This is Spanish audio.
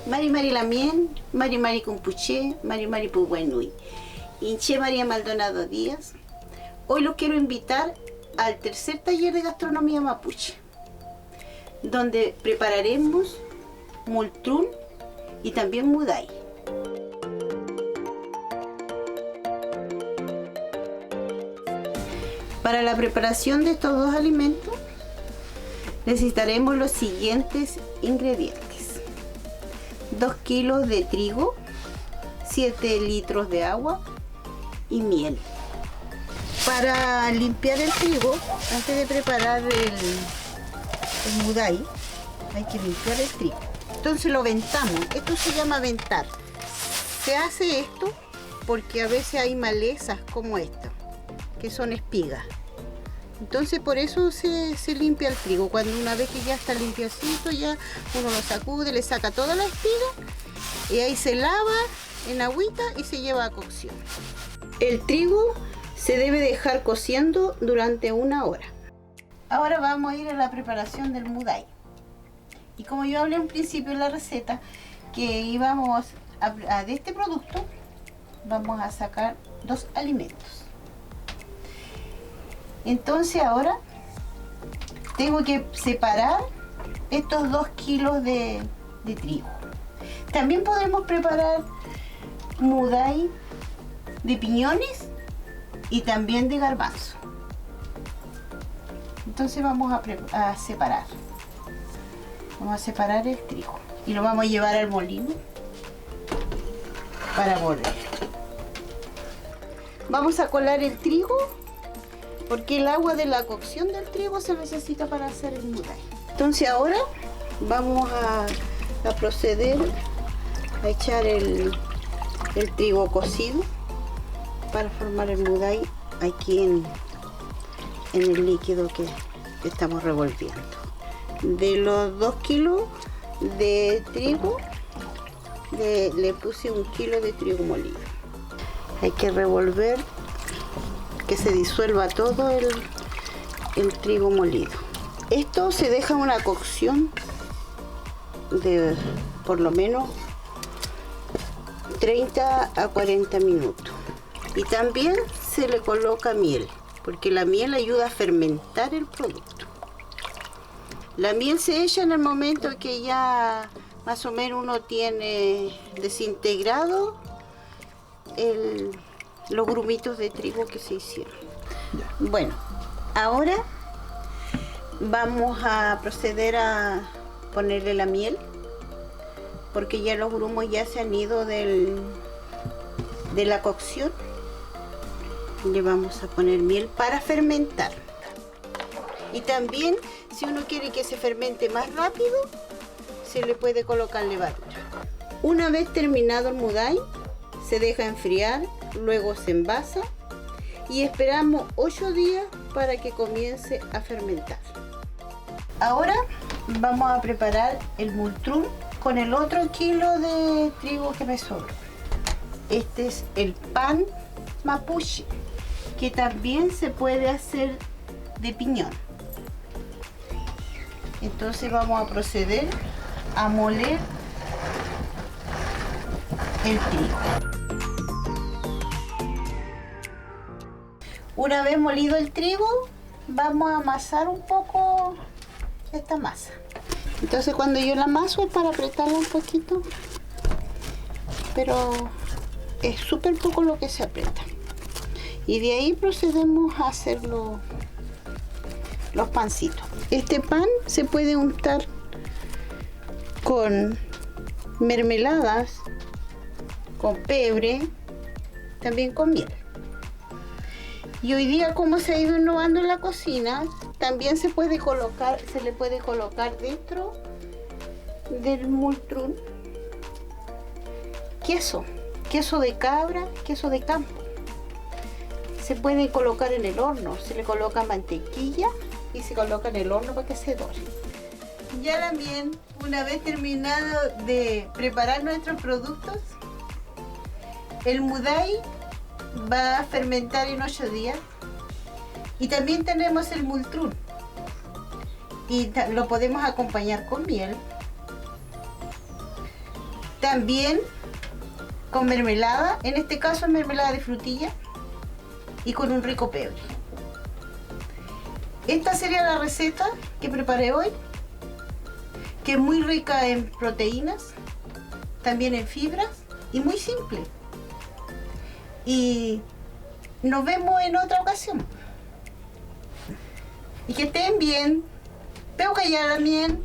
Mari Mari Lamien, Mari Mari Kumpuché, Mari Mari Puguenui. Inche María Maldonado Díaz. Hoy los quiero invitar al tercer taller de gastronomía mapuche, donde prepararemos multrún y también muday. Para la preparación de estos dos alimentos necesitaremos los siguientes ingredientes: 2 kilos de trigo, 7 litros de agua y miel. Para limpiar el trigo, antes de preparar el muday, hay que limpiar el trigo. Entonces lo ventamos. Esto se llama ventar. Se hace esto porque a veces hay malezas como esta, que son espigas. Entonces por eso se limpia el trigo. Cuando una vez que ya está limpiacito, ya uno lo sacude, le saca toda la espiga y ahí se lava en agüita y se lleva a cocción. El trigo se debe dejar cociendo durante 1 hora. Ahora vamos a ir a la preparación del muday. Y como yo hablé en principio en la receta, que íbamos de este producto, vamos a sacar 2 alimentos. Entonces ahora tengo que separar estos 2 kilos de trigo. También podemos preparar muday de piñones y también de garbanzo. Entonces vamos a separar. Vamos a separar el trigo y lo vamos a llevar al molino para moler. Vamos a colar el trigo porque el agua de la cocción del trigo se necesita para hacer el muday. Entonces ahora vamos a proceder a echar el trigo cocido para formar el muday aquí en el líquido que estamos revolviendo. De los 2 kilos de trigo, le puse 1 kilo de trigo molido. Hay que revolver que se disuelva todo el trigo molido. Esto se deja una cocción de por lo menos 30 a 40 minutos. Y también se le coloca miel, porque la miel ayuda a fermentar el producto. La miel se echa en el momento que ya más o menos uno tiene desintegrado los grumitos de trigo que se hicieron. Bueno, ahora vamos a proceder a ponerle la miel, porque ya los grumos ya se han ido de la cocción. Le vamos a poner miel para fermentar. Y también, si uno quiere que se fermente más rápido, se le puede colocar levadura. Una vez terminado el muday, se deja enfriar, luego se envasa y esperamos 8 días para que comience a fermentar. Ahora vamos a preparar el multrún con el otro kilo de trigo que me sobró. Este es el pan mapuche, que también se puede hacer de piñón. Entonces vamos a proceder a moler el trigo. Una vez molido el trigo, vamos a amasar un poco esta masa. Entonces cuando yo la amaso es para apretarla un poquito, pero es súper poco lo que se aprieta. Y de ahí procedemos a hacer los pancitos. Este pan se puede untar con mermeladas, con pebre, también con miel. Y hoy día, como se ha ido innovando en la cocina, también se le puede colocar dentro del multrún queso de cabra, queso de campo. Se puede colocar en el horno, se le coloca mantequilla y se coloca en el horno para que se dore. Ya también, una vez terminado de preparar nuestros productos, el muday va a fermentar en 8 días. Y también tenemos el multrún, y lo podemos acompañar con miel. También con mermelada, en este caso es mermelada de frutilla y con un rico pebre. Esta sería la receta que preparé hoy, que es muy rica en proteínas, también en fibras y muy simple. Y nos vemos en otra ocasión. Y que estén bien. Veo que ya la miel.